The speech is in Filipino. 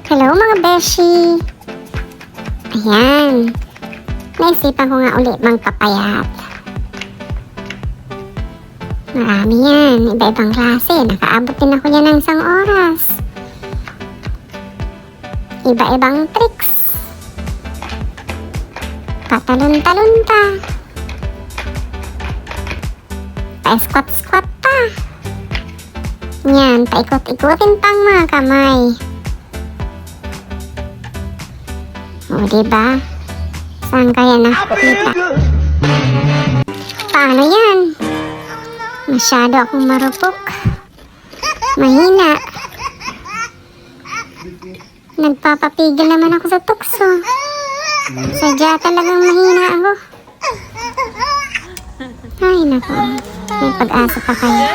Hello mga beshi! Ayan, naisipan ko nga ulit magpapayat. Marami yan, iba-ibang klase. Nakaabot din ako yan ng isang oras. Iba-ibang tricks. Patalon-talon pa. Pa-squat-squat pa. Yan, paikot-ikutin pang mga kamay. O, diba? Saan kaya nakikita? Paano yan? Masyado akong marupok. Mahina. Nagpapapigil naman ako sa tukso. Sadya talagang mahina ako. Ay, naku. May pag-asa pa kayo.